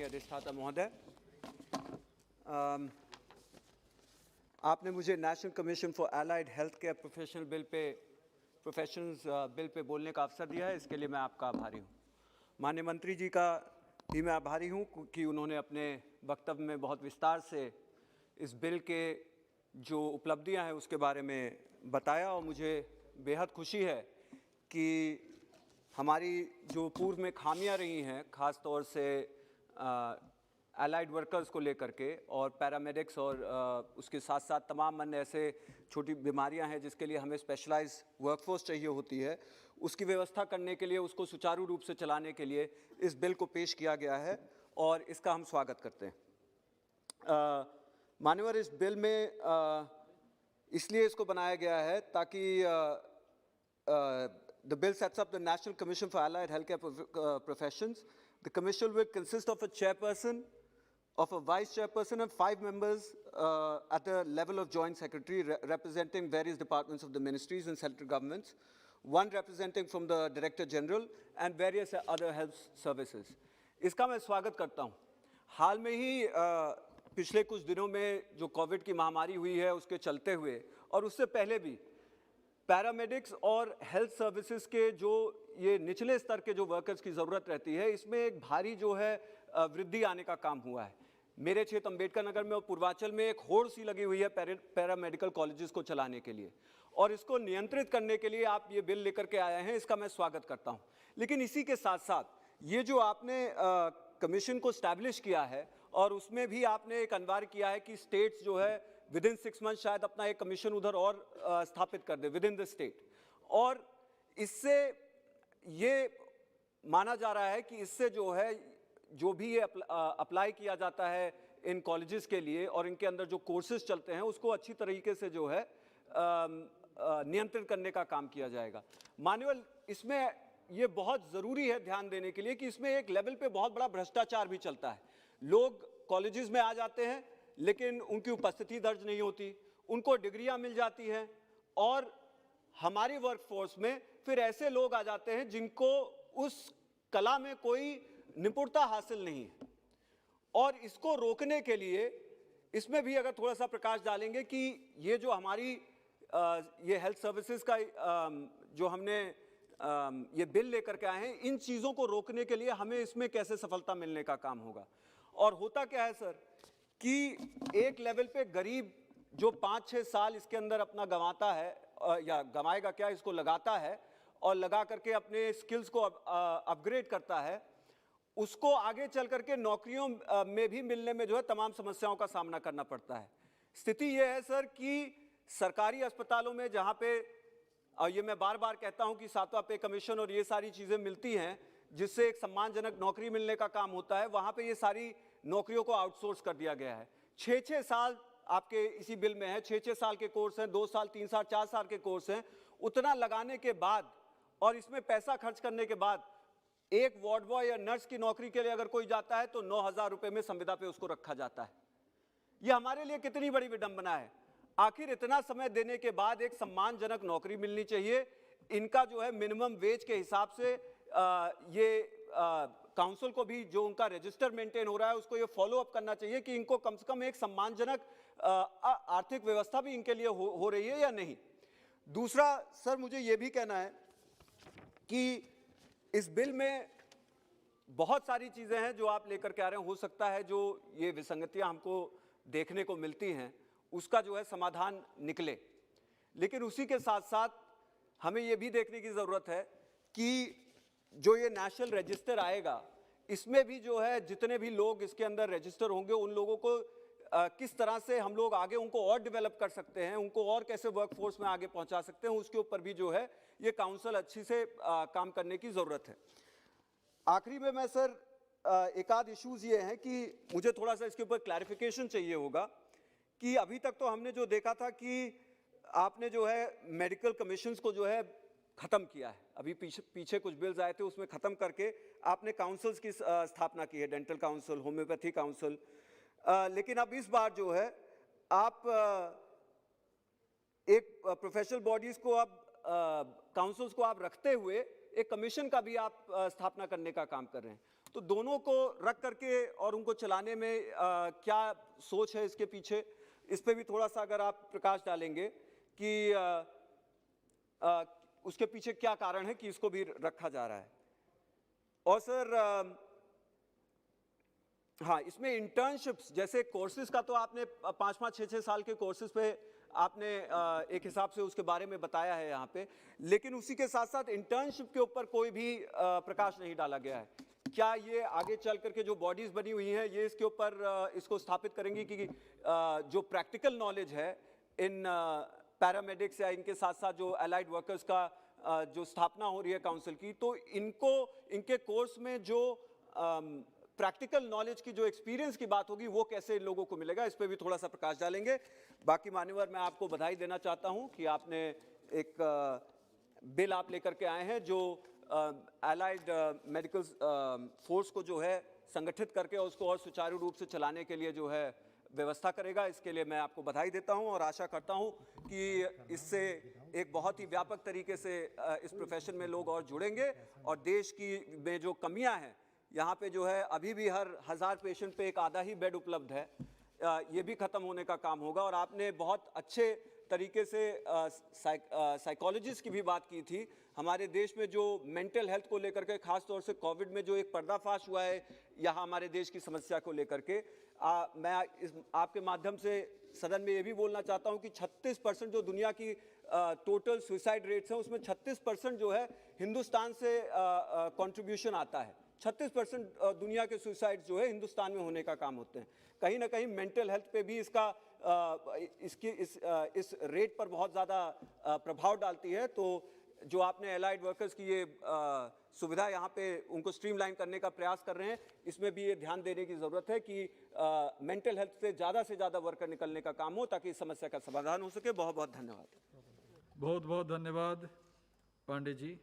अधिष्ठाता महोदय, आपने मुझे national commission for allied health care professionals bill pay बोलने का अवसर दिया है, इसके लिए मैं आपका आभारी हूँ। माननीय मंत्री जी का भी मैं आभारी हूँ कि उन्होंने अपने वक्तव्य में बहुत विस्तार से इस बिल के जो उपलब्धियाँ हैं उसके बारे में बताया और मुझे बेहद खुशी है कि हमारी जो पूर्व में खामियां रही हैं, ख़ास तौर से एलाइड वर्कर्स को लेकर के और पैरामेडिक्स और उसके साथ साथ तमाम अन्य ऐसे छोटी बीमारियां हैं जिसके लिए हमें स्पेशलाइज्ड वर्कफोर्स चाहिए होती है, उसकी व्यवस्था करने के लिए, उसको सुचारू रूप से चलाने के लिए इस बिल को पेश किया गया है और इसका हम स्वागत करते हैं। मान्यवर, इस बिल में इसलिए इसको बनाया गया है ताकि the bill sets up the National Commission for Allied Healthcare Professions. The commission will consist of a chairperson, of a vice chairperson and 5 members at the level of joint secretary representing various departments of the ministries and central governments, 1 representing from the Director General and various other health services. इसका मैं स्वागत करता हूँ। हाल में ही पिछले कुछ दिनों में जो कोविड की महामारी हुई है उसके चलते हुए और उससे पहले भी पैरामेडिक्स और हेल्थ सर्विसेज के जो ये निचले स्तर के जो वर्कर्स की ज़रूरत रहती है, इसमें एक भारी जो है वृद्धि आने का काम हुआ है। मेरे क्षेत्र अम्बेडकर नगर में और पूर्वांचल में एक होड़ सी लगी हुई है पैरामेडिकल कॉलेजेस को चलाने के लिए और इसको नियंत्रित करने के लिए आप ये बिल लेकर के आए हैं, इसका मैं स्वागत करता हूँ। लेकिन इसी के साथ साथ ये जो आपने कमीशन को स्टैब्लिश किया है और उसमें भी आपने एक अनिवार्य किया है कि स्टेट्स जो है विदिन 6 मंथ शायद अपना एक कमीशन उधर और स्थापित कर दे विदिन द स्टेट, और इससे ये माना जा रहा है कि इससे जो है जो भी ये अप्लाई किया जाता है इन कॉलेजेस के लिए और इनके अंदर जो कोर्सेज चलते हैं उसको अच्छी तरीके से जो है नियंत्रित करने का काम किया जाएगा। मान्यवर, इसमें ये बहुत ज़रूरी है ध्यान देने के लिए कि इसमें एक लेवल पे बहुत बड़ा भ्रष्टाचार भी चलता है। लोग कॉलेजेस में आ जाते हैं लेकिन उनकी उपस्थिति दर्ज नहीं होती, उनको डिग्रियां मिल जाती हैं और हमारी वर्कफोर्स में फिर ऐसे लोग आ जाते हैं जिनको उस कला में कोई निपुणता हासिल नहीं है। और इसको रोकने के लिए इसमें भी अगर थोड़ा सा प्रकाश डालेंगे कि ये जो हमारी ये हेल्थ सर्विसेज का जो हमने ये बिल लेकर के आए हैं, इन चीज़ों को रोकने के लिए हमें इसमें कैसे सफलता मिलने का काम होगा। और होता क्या है सर कि एक लेवल पे गरीब जो 5-6 साल इसके अंदर अपना गंवाता है या गंवाएगा क्या, इसको लगाता है और लगा करके अपने स्किल्स को अपग्रेड करता है, उसको आगे चल करके नौकरियों में भी मिलने में जो है तमाम समस्याओं का सामना करना पड़ता है। स्थिति यह है सर कि सरकारी अस्पतालों में जहाँ पे और ये मैं बार बार कहता हूँ कि 7वां पे कमीशन और ये सारी चीज़ें मिलती हैं जिससे एक सम्मानजनक नौकरी मिलने का काम होता है, वहाँ पे ये सारी नौकरियों को आउटसोर्स कर दिया गया है। 6-6 साल आपके इसी बिल में है, 6-6 साल के कोर्स हैं, 2 साल 3 साल 4 साल के कोर्स हैं। उतना लगाने के बाद और इसमें पैसा खर्च करने के बाद एक वार्ड बॉय या नर्स की नौकरी के लिए अगर कोई जाता है तो 9,000 रुपये में संविदा पे उसको रखा जाता है। यह हमारे लिए कितनी बड़ी विडंबना है। आखिर इतना समय देने के बाद एक सम्मानजनक नौकरी मिलनी चाहिए। इनका जो है मिनिमम वेज के हिसाब से काउंसिल को भी जो उनका रजिस्टर मेंटेन हो रहा है उसको ये फॉलो अप करना चाहिए कि इनको कम से कम एक सम्मानजनक आर्थिक व्यवस्था भी इनके लिए हो रही है या नहीं। दूसरा सर, मुझे ये भी कहना है कि इस बिल में बहुत सारी चीज़ें हैं जो आप लेकर के आ रहे हैं। हो सकता है जो ये विसंगतियां हमको देखने को मिलती हैं उसका जो है समाधान निकले, लेकिन उसी के साथ साथ हमें ये भी देखने की ज़रूरत है कि जो ये नेशनल रजिस्टर आएगा इसमें भी जो है जितने भी लोग इसके अंदर रजिस्टर होंगे उन लोगों को किस तरह से हम लोग आगे उनको और डेवलप कर सकते हैं, उनको और कैसे वर्कफोर्स में आगे पहुंचा सकते हैं, उसके ऊपर भी जो है ये काउंसिल अच्छी से काम करने की ज़रूरत है। आखिरी में मैं सर एक आध इश्यूज़ ये हैं कि मुझे थोड़ा सा इसके ऊपर क्लैरिफिकेशन चाहिए होगा कि अभी तक तो हमने जो देखा था कि आपने जो है मेडिकल कमीशंस को जो है ख़त्म किया है। अभी पीछे कुछ बिल्स आए थे उसमें ख़त्म करके आपने काउंसिल्स की स्थापना की है, डेंटल काउंसिल, होम्योपैथी काउंसिल, लेकिन अब इस बार जो है आप एक प्रोफेशनल बॉडीज़ को अब काउंसिल्स को आप रखते हुए एक कमीशन का भी आप स्थापना करने का काम कर रहे हैं। तो दोनों को रख करके और उनको चलाने में क्या सोच है इसके पीछे, इस पे भी थोड़ा सा अगर आप प्रकाश डालेंगे कि उसके पीछे क्या कारण है कि इसको भी रखा जा रहा है। और सर हाँ, इसमें इंटर्नशिप्स जैसे कोर्सेज का तो आपने 5-5, 6-6 साल के कोर्सेज पे आपने एक हिसाब से उसके बारे में बताया है यहाँ पे, लेकिन उसी के साथ साथ इंटर्नशिप के ऊपर कोई भी प्रकाश नहीं डाला गया है। क्या ये आगे चल करके जो बॉडीज बनी हुई हैं ये इसके ऊपर इसको स्थापित करेंगी कि जो प्रैक्टिकल नॉलेज है इन पैरामेडिक्स या इनके साथ साथ जो एलाइड वर्कर्स का जो स्थापना हो रही है काउंसिल की, तो इनको इनके कोर्स में जो प्रैक्टिकल नॉलेज की जो एक्सपीरियंस की बात होगी वो कैसे लोगों को मिलेगा, इस पे भी थोड़ा सा प्रकाश डालेंगे। बाकी मान्यवर, मैं आपको बधाई देना चाहता हूं कि आपने एक बिल आप लेकर के आए हैं जो एलाइड मेडिकल फोर्स को जो है संगठित करके उसको और सुचारू रूप से चलाने के लिए जो है व्यवस्था करेगा। इसके लिए मैं आपको बधाई देता हूं और आशा करता हूं कि इससे एक बहुत ही व्यापक तरीके से इस प्रोफेशन में लोग और जुड़ेंगे और देश की में जो कमियां हैं, यहाँ पे जो है अभी भी हर 1000 पेशेंट पे एक आधा ही बेड उपलब्ध है, ये भी खत्म होने का काम होगा। और आपने बहुत अच्छे तरीके से साइकोलॉजिस्ट की भी बात की थी। हमारे देश में जो मेंटल हेल्थ को लेकर के, खास तौर से कोविड में जो एक पर्दाफाश हुआ है यहाँ हमारे देश की समस्या को लेकर के, मैं आपके माध्यम से सदन में ये भी बोलना चाहता हूँ कि 36% जो दुनिया की टोटल सुसाइड रेट्स हैं उसमें 36% जो है हिंदुस्तान से कंट्रीब्यूशन आता है। 36% दुनिया के सुसाइड जो है हिंदुस्तान में होने का काम होते हैं। कहीं ना कहीं मेंटल हेल्थ पे भी इसका इस रेट पर बहुत ज़्यादा प्रभाव डालती है। तो जो आपने एलाइड वर्कर्स की ये सुविधा यहाँ पे उनको स्ट्रीमलाइन करने का प्रयास कर रहे हैं, इसमें भी ये ध्यान देने की ज़रूरत है कि मेंटल हेल्थ से ज़्यादा वर्कर निकलने का काम हो ताकि इस समस्या का समाधान हो सके। बहुत बहुत धन्यवाद। बहुत बहुत धन्यवाद पांडे जी।